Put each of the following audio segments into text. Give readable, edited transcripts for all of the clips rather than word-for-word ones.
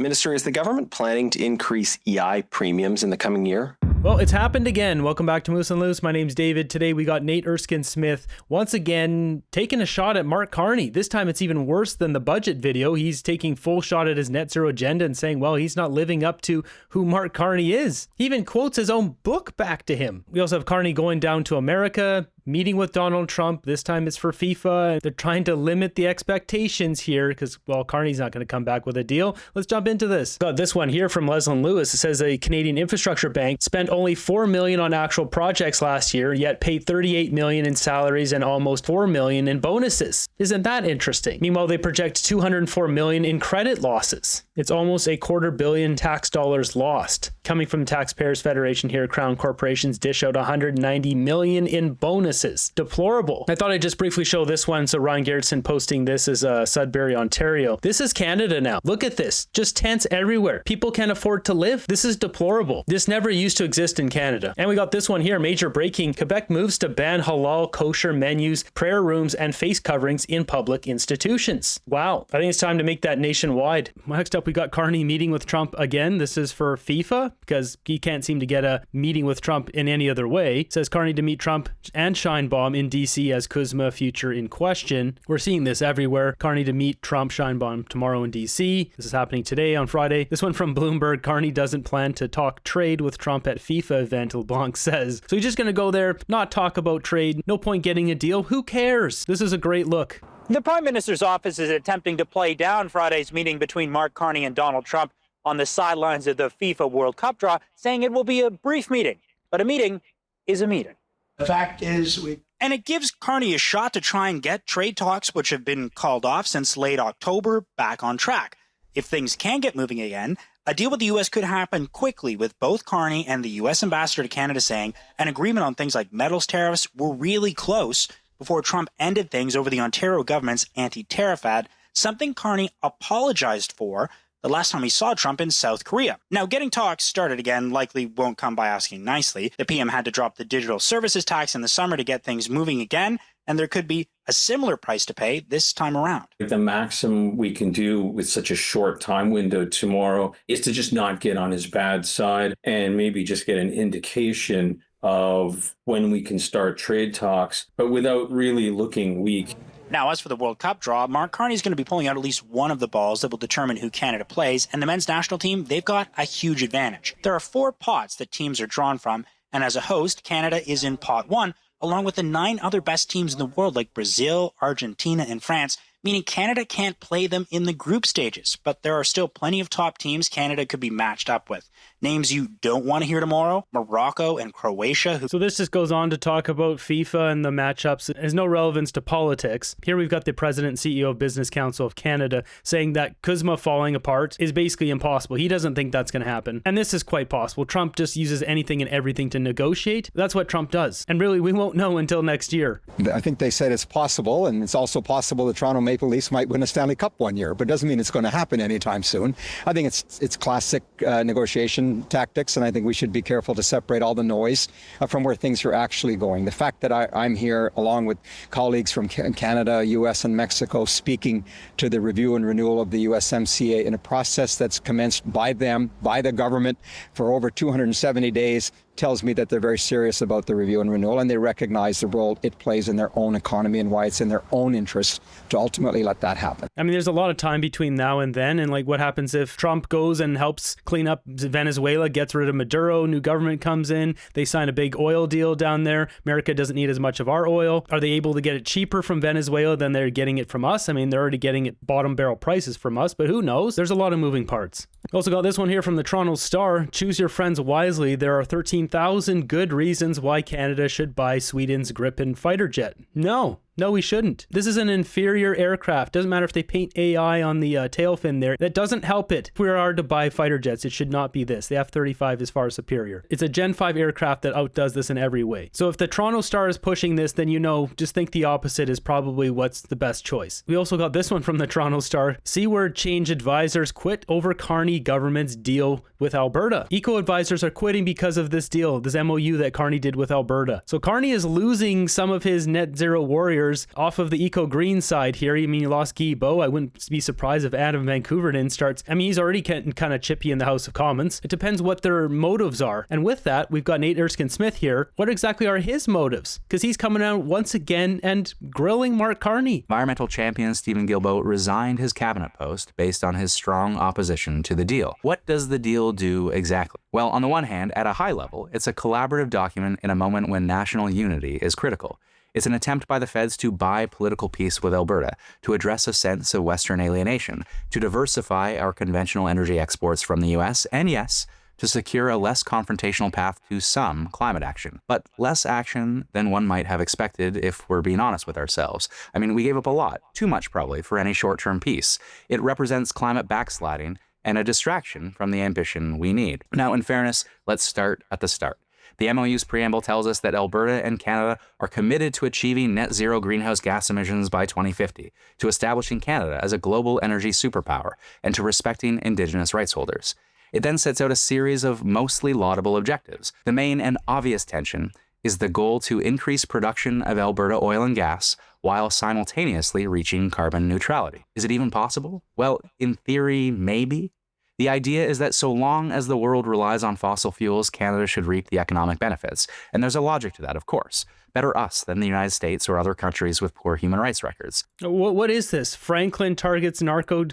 Minister, is the government planning to increase EI premiums in the coming year? Well, it's happened again. Welcome back to Moose and Loose. My name's David. Today we got Nate Erskine-Smith once again taking a shot at Mark Carney. This time it's even worse than the budget video. He's taking full shot at his net zero agenda and saying, well, he's not living up to who Mark Carney is. He even quotes his own book back to him. We also have Carney going down to America, meeting with Donald Trump. This time it's for FIFA. They're trying to limit the expectations here because, well, Carney's not going to come back with a deal. Let's jump into this. Got this one here from Leslyn Lewis. It says a Canadian infrastructure bank spent only $4 million on actual projects last year, yet paid $38 million in salaries and almost $4 million in bonuses. Isn't that interesting? Meanwhile, they project $204 million in credit losses. It's almost $250 million tax dollars lost. Coming from the Taxpayers Federation here, Crown Corporations dish out $190 million in bonuses. Deplorable. I thought I'd just briefly show this one. So Ryan Garrettson posting this is Sudbury, Ontario. This is Canada now. Look at this. Just tents everywhere. People can't afford to live. This is deplorable. This never used to exist in Canada. And we got this one here. Major breaking. Quebec moves to ban halal kosher menus, prayer rooms, and face coverings in public institutions. Wow. I think it's time to make that nationwide. Next up, we got Carney meeting with Trump again. This is for FIFA because he can't seem to get a meeting with Trump in any other way. It says Carney to meet Trump and Sheinbaum in DC as CUSMA future in question. We're seeing this everywhere. Carney to meet Trump, Sheinbaum tomorrow in DC. This is happening today on Friday. This one from Bloomberg. Carney doesn't plan to talk trade with Trump at FIFA event, LeBlanc says. So he's just going to go there, not talk about trade. No point getting a deal. Who cares? This is a great look. The Prime Minister's office is attempting to play down Friday's meeting between Mark Carney and Donald Trump on the sidelines of the FIFA World Cup draw, saying it will be a brief meeting. But a meeting is a meeting. The fact is, And it gives Carney a shot to try and get trade talks, which have been called off since late October, back on track. If things can get moving again, a deal with the U.S. could happen quickly, with both Carney and the U.S. ambassador to Canada saying an agreement on things like metals tariffs were really close before Trump ended things over the Ontario government's anti-tariff ad, something Carney apologized for the last time he saw Trump in South Korea. Now, getting talks started again likely won't come by asking nicely. The PM had to drop the digital services tax in the summer to get things moving again, and there could be a similar price to pay this time around. The maximum we can do with such a short time window tomorrow is to just not get on his bad side and maybe just get an indication of when we can start trade talks, but without really looking weak. Now, as for the World Cup draw, Mark Carney is going to be pulling out at least one of the balls that will determine who Canada plays, and the men's national team, they've got a huge advantage. There are 4 pots that teams are drawn from, and as a host, Canada is in pot 1, along with the 9 other best teams in the world like Brazil, Argentina, and France, meaning Canada can't play them in the group stages. But there are still plenty of top teams Canada could be matched up with. Names you don't want to hear tomorrow, Morocco and Croatia. So this just goes on to talk about FIFA and the matchups. It has no relevance to politics. Here we've got the president and CEO of Business Council of Canada saying that CUSMA falling apart is basically impossible. He doesn't think that's going to happen. And this is quite possible. Trump just uses anything and everything to negotiate. That's what Trump does. And really, we won't know until next year. I think they said it's possible, and it's also possible the Toronto Maple Leafs might win a Stanley Cup one year, but it doesn't mean it's going to happen anytime soon. I think it's classic negotiation tactics, and I think we should be careful to separate all the noise from where things are actually going. The fact that I'm here along with colleagues from Canada, US, and Mexico speaking to the review and renewal of the USMCA in a process that's commenced by them, by the government, for over 270 days, tells me that they're very serious about the review and renewal, and they recognize the role it plays in their own economy and why it's in their own interest to ultimately let that happen. I mean, there's a lot of time between now and then, and like what happens if Trump goes and helps clean up Venezuela, gets rid of Maduro, new government comes in, they sign a big oil deal down there, America doesn't need as much of our oil. Are they able to get it cheaper from Venezuela than they're getting it from us? I mean, they're already getting it bottom barrel prices from us, but who knows? There's a lot of moving parts. Also got this one here from the Toronto Star. Choose your friends wisely. There are 13,000 good reasons why Canada should buy Sweden's Gripen fighter jet. No, we shouldn't. This is an inferior aircraft. Doesn't matter if they paint AI on the tail fin there. That doesn't help it. If we are to buy fighter jets, it should not be this. The F-35 is far superior. It's a Gen 5 aircraft that outdoes this in every way. So if the Toronto Star is pushing this, then just think the opposite is probably what's the best choice. We also got this one from the Toronto Star. Seaward Change advisors quit over Carney government's deal with Alberta. Eco advisors are quitting because of this deal, this MOU that Carney did with Alberta. So Carney is losing some of his net zero warriors warriors off of the eco-green side here. I mean, you lost Guy Beau. I wouldn't be surprised if Adam Van Koeverden starts. I mean, he's already kind of chippy in the House of Commons. It depends what their motives are. And with that, we've got Nate Erskine-Smith here. What exactly are his motives? Because he's coming out once again and grilling Mark Carney. Environmental champion Stephen Guilbeault resigned his cabinet post based on his strong opposition to the deal. What does the deal do exactly? Well, on the one hand, at a high level, it's a collaborative document in a moment when national unity is critical. It's an attempt by the feds to buy political peace with Alberta, to address a sense of Western alienation, to diversify our conventional energy exports from the US, and yes, to secure a less confrontational path to some climate action. But less action than one might have expected if we're being honest with ourselves. I mean, we gave up a lot, too much probably, for any short-term peace. It represents climate backsliding and a distraction from the ambition we need. Now, in fairness, let's start at the start. The MOU's preamble tells us that Alberta and Canada are committed to achieving net zero greenhouse gas emissions by 2050, to establishing Canada as a global energy superpower, and to respecting Indigenous rights holders. It then sets out a series of mostly laudable objectives. The main and obvious tension is the goal to increase production of Alberta oil and gas while simultaneously reaching carbon neutrality. Is it even possible? Well, in theory, maybe. The idea is that so long as the world relies on fossil fuels, Canada should reap the economic benefits. And there's a logic to that, of course. Better us than the United States or other countries with poor human rights records. What is this? Franklin targets narco?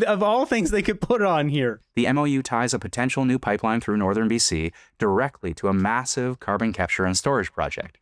Of all things they could put on here. The MOU ties a potential new pipeline through northern BC directly to a massive carbon capture and storage project.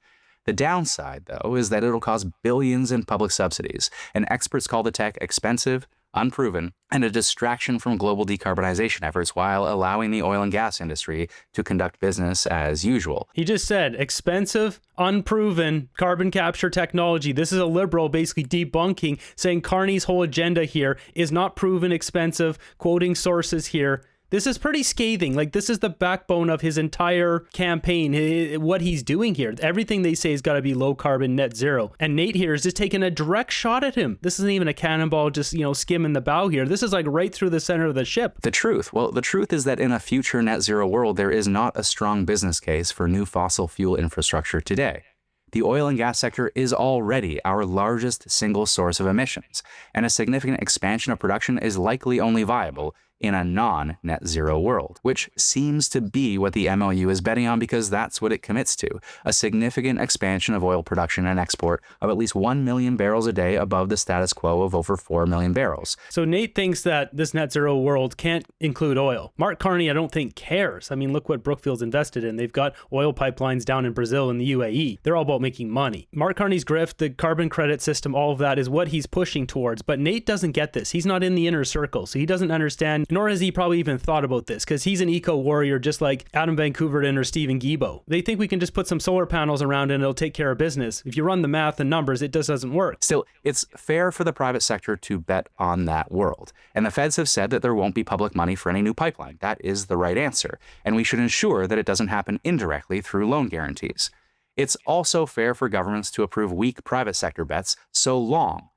The downside, though, is that it'll cost billions in public subsidies, and experts call the tech expensive, unproven, and a distraction from global decarbonization efforts while allowing the oil and gas industry to conduct business as usual. He just said expensive, unproven carbon capture technology. This is a liberal basically debunking, saying Carney's whole agenda here is not proven, expensive, quoting sources here. This is pretty scathing. Like, this is the backbone of his entire campaign, what he's doing here. Everything they say has got to be low carbon, net zero. And Nate here is just taking a direct shot at him. This isn't even a cannonball just, skimming the bow here. This is like right through the center of the ship. The truth is that in a future net zero world, there is not a strong business case for new fossil fuel infrastructure today. The oil and gas sector is already our largest single source of emissions, and a significant expansion of production is likely only viable in a non-net zero world, which seems to be what the MOU is betting on because that's what it commits to, a significant expansion of oil production and export of at least 1 million barrels a day above the status quo of over 4 million barrels. So Nate thinks that this net zero world can't include oil. Mark Carney, I don't think, cares. I mean, look what Brookfield's invested in. They've got oil pipelines down in Brazil and the UAE. They're all about making money. Mark Carney's grift, the carbon credit system, all of that is what he's pushing towards. But Nate doesn't get this. He's not in the inner circle, so he doesn't understand, nor has he probably even thought about this, because he's an eco-warrior just like Adam Van Koeverden or Stephen Guilbeault. They think we can just put some solar panels around and it'll take care of business. If you run the math and numbers, it just doesn't work. Still, it's fair for the private sector to bet on that world. And the feds have said that there won't be public money for any new pipeline. That is the right answer. And we should ensure that it doesn't happen indirectly through loan guarantees. It's also fair for governments to approve weak private sector bets so long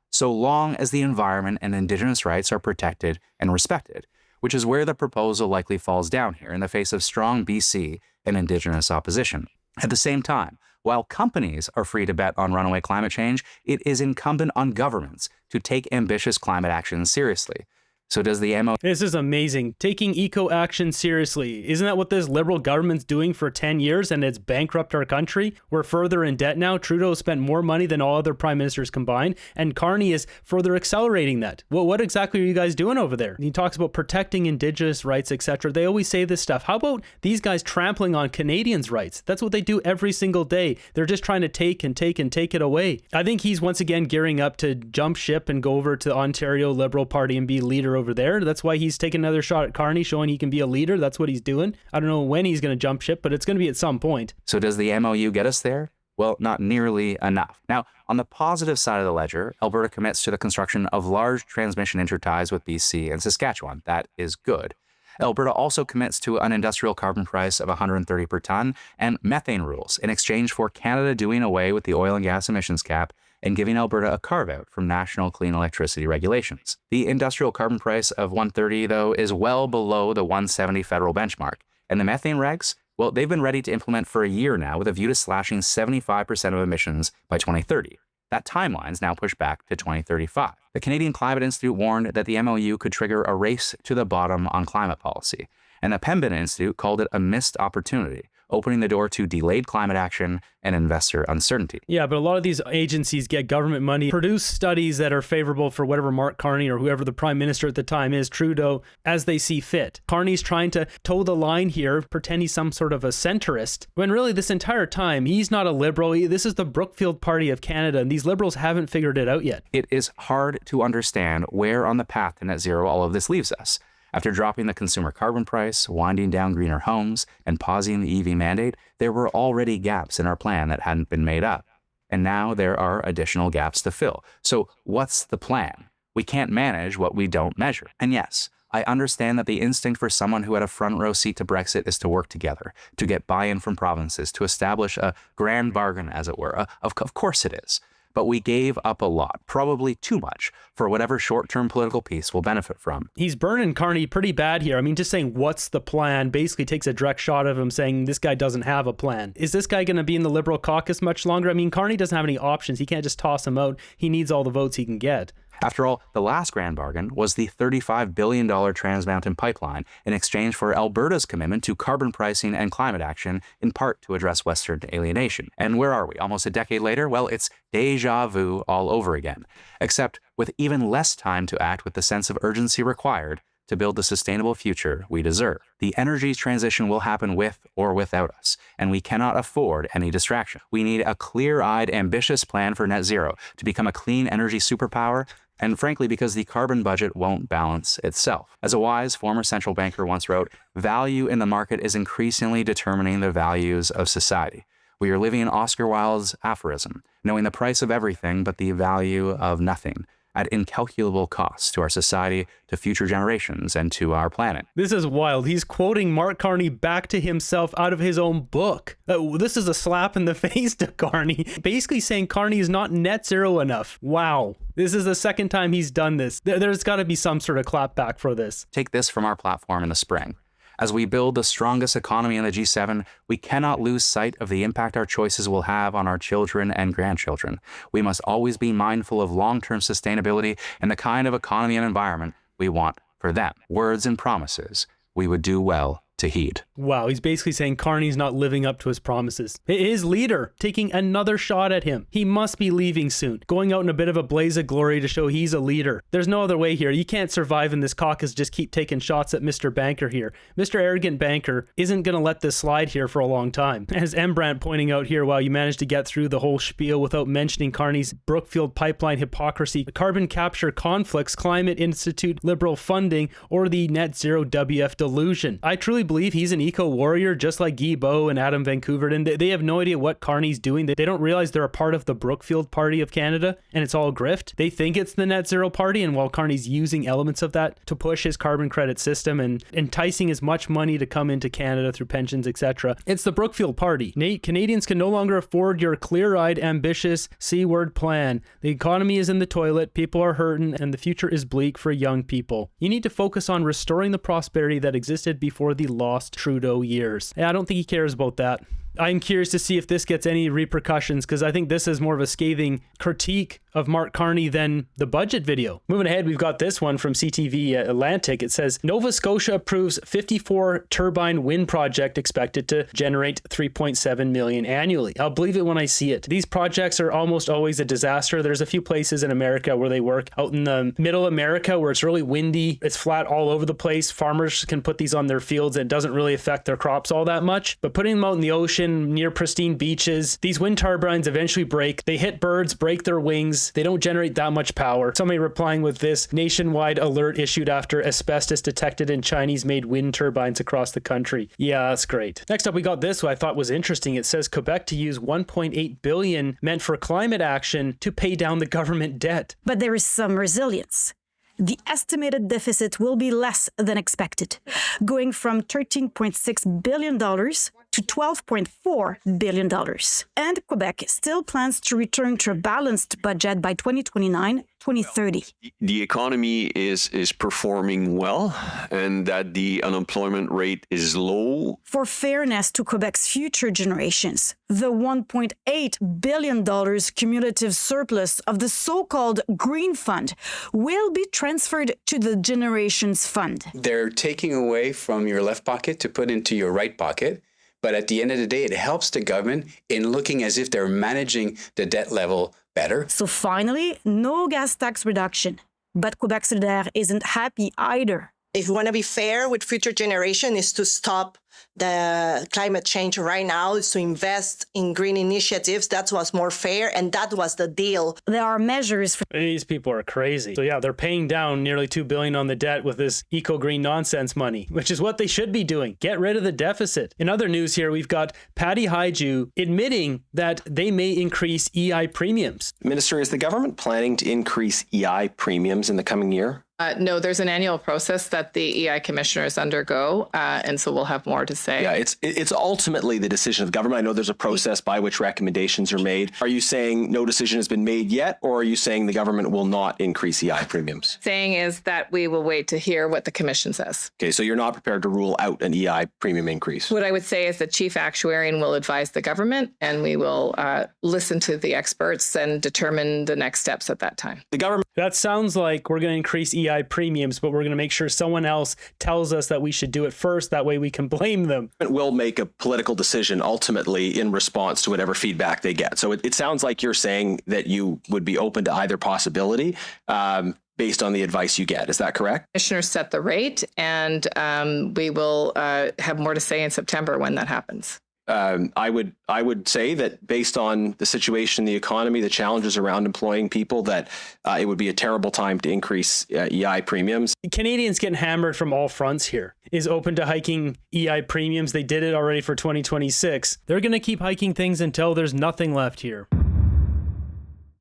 as the environment and Indigenous rights are protected and respected, which is where the proposal likely falls down here in the face of strong BC and Indigenous opposition. At the same time, while companies are free to bet on runaway climate change, it is incumbent on governments to take ambitious climate action seriously. So does the MOU... This is amazing. Taking eco-action seriously. Isn't that what this liberal government's doing for 10 years and it's bankrupt our country? We're further in debt now. Trudeau spent more money than all other prime ministers combined, and Carney is further accelerating that. Well, what exactly are you guys doing over there? He talks about protecting Indigenous rights, etc. They always say this stuff. How about these guys trampling on Canadians' rights? That's what they do every single day. They're just trying to take it away. I think he's once again gearing up to jump ship and go over to the Ontario Liberal Party and be leader over there. That's why he's taking another shot at Carney, showing he can be a leader. That's what he's doing. I don't know when he's going to jump ship, but it's going to be at some point. So does the MOU get us there? Well, not nearly enough. Now, on the positive side of the ledger, Alberta commits to the construction of large transmission interties with BC and Saskatchewan. That is good. Alberta also commits to an industrial carbon price of $130 per ton and methane rules in exchange for Canada doing away with the oil and gas emissions cap and giving Alberta a carve-out from national clean electricity regulations. The industrial carbon price of $130, though, is well below the $170 federal benchmark, and the methane regs, Well, they've been ready to implement for a year now with a view to slashing 75% of emissions by 2030. That timeline's now pushed back to 2035. The Canadian Climate Institute warned that the MOU could trigger a race to the bottom on climate policy, and the Pembina Institute called it a missed opportunity, opening the door to delayed climate action and investor uncertainty. Yeah, but a lot of these agencies get government money, produce studies that are favorable for whatever Mark Carney or whoever the prime minister at the time is, Trudeau, as they see fit. Carney's trying to toe the line here, pretend he's some sort of a centrist, when really this entire time, he's not a liberal. This is the Brookfield Party of Canada, and these liberals haven't figured it out yet. It is hard to understand where on the path to net zero all of this leaves us. After dropping the consumer carbon price, winding down greener homes, and pausing the EV mandate, there were already gaps in our plan that hadn't been made up. And now there are additional gaps to fill. So what's the plan? We can't manage what we don't measure. And yes, I understand that the instinct for someone who had a front row seat to Brexit is to work together, to get buy-in from provinces, to establish a grand bargain, as it were. Of course it is. But we gave up a lot, probably too much, for whatever short-term political peace we'll benefit from. He's burning Carney pretty bad here. I mean, just saying, what's the plan, basically takes a direct shot of him saying this guy doesn't have a plan. Is this guy going to be in the Liberal caucus much longer? I mean, Carney doesn't have any options. He can't just toss him out. He needs all the votes he can get. After all, the last grand bargain was the $35 billion Trans Mountain pipeline in exchange for Alberta's commitment to carbon pricing and climate action, in part to address Western alienation. And where are we? Almost a decade later? Well, it's déjà vu all over again, except with even less time to act with the sense of urgency required to build the sustainable future we deserve. The energy transition will happen with or without us, and we cannot afford any distraction. We need a clear-eyed, ambitious plan for net zero to become a clean energy superpower, and frankly, because the carbon budget won't balance itself. As a wise former central banker once wrote, value in the market is increasingly determining the values of society. We are living in Oscar Wilde's aphorism, knowing the price of everything but the value of nothing, at incalculable costs to our society, to future generations, and to our planet. This is wild. He's quoting Mark Carney back to himself out of his own book. This is a slap in the face to Carney. Basically saying Carney is not net zero enough. Wow. This is the second time he's done this. There's got to be some sort of clapback for this. Take this from our platform in the spring. As we build the strongest economy in the G7, we cannot lose sight of the impact our choices will have on our children and grandchildren. We must always be mindful of long-term sustainability and the kind of economy and environment we want for them. Words and promises we would do well to heed. Wow, he's basically saying Carney's not living up to his promises. His leader taking another shot at him. He must be leaving soon, going out in a bit of a blaze of glory to show he's a leader. There's no other way here. You can't survive in this caucus, just keep taking shots at Mr. Banker here. Mr. Arrogant Banker isn't going to let this slide here for a long time. As Embrandt pointing out here, wow, you managed to get through the whole spiel without mentioning Carney's Brookfield pipeline hypocrisy, carbon capture conflicts, Climate Institute liberal funding, or the net zero WF delusion. I truly believe he's an eco-warrior just like Guy Beau and Adam Van Koeverden. They have no idea what Carney's doing. They don't realize they're a part of the Brookfield Party of Canada and it's all grift. They think it's the net zero party, and while Carney's using elements of that to push his carbon credit system and enticing as much money to come into Canada through pensions, etc., it's the Brookfield Party. Canadians can no longer afford your clear-eyed, ambitious C-word plan. The economy is in the toilet, people are hurting, and the future is bleak for young people. You need to focus on restoring the prosperity that existed before the lost Trudeau years. I don't think he cares about that. I'm curious to see if this gets any repercussions, because I think this is more of a scathing critique of Mark Carney than the budget video. Moving ahead, we've got this one from CTV Atlantic. It says, Nova Scotia approves 54 turbine wind project expected to generate $3.7 million annually. I'll believe it when I see it. These projects are almost always a disaster. There's a few places in America where they work. Out in the middle America where it's really windy, it's flat all over the place. Farmers can put these on their fields and it doesn't really affect their crops all that much. But putting them out in the ocean near pristine beaches, these wind turbines eventually break. They hit birds, break their wings. They don't generate that much power. Somebody replying with this nationwide alert issued after asbestos detected in Chinese-made wind turbines across the country. Yeah, that's great. Next up, we got this, what I thought was interesting. It says Quebec to use $1.8 billion meant for climate action to pay down the government debt. But there is some resilience. The estimated deficit will be less than expected, going from $13.6 billion to $12.4 billion. And Quebec still plans to return to a balanced budget by 2029-2030. The economy is performing well and that the unemployment rate is low. For fairness to Quebec's future generations, the $1.8 billion cumulative surplus of the so-called Green Fund will be transferred to the Generations Fund. They're taking away from your left pocket to put into your right pocket. But at the end of the day, it helps the government in looking as if they're managing the debt level better. So finally, no gas tax reduction. But Quebec Solidaire isn't happy either. If we want to be fair with future generation, is to stop the climate change right now, is to invest in green initiatives. That was more fair, and that was the deal. There are measures for... These people are crazy. So yeah, they're paying down nearly $2 billion on the debt with this eco-green nonsense money, which is what they should be doing. Get rid of the deficit. In other news here, we've got Patty Haiju admitting that they may increase EI premiums. Minister, is the government planning to increase EI premiums in the coming year? No, there's an annual process that the EI commissioners undergo, and so we'll have more to say. Yeah, it's ultimately the decision of government. I know there's a process by which recommendations are made. Are you saying no decision has been made yet, or are you saying the government will not increase EI premiums? Saying is that we will wait to hear what the commission says. Okay, so you're not prepared to rule out an EI premium increase? What I would say is the chief actuarian will advise the government, and we will listen to the experts and determine the next steps at that time. The government... That sounds like we're going to increase EI premiums, but we're going to make sure someone else tells us that we should do it first. That way we can blame them. Will make a political decision ultimately in response to whatever feedback they get. So it sounds like you're saying that you would be open to either possibility based on the advice you get. Is that correct? Commissioners set the rate, and we will have more to say in September when that happens. I would say that based on the situation, the economy, the challenges around employing people, that it would be a terrible time to increase EI premiums. Canadians getting hammered from all fronts here. Is open to hiking EI premiums. They did it already for 2026. They're going to keep hiking things until there's nothing left here.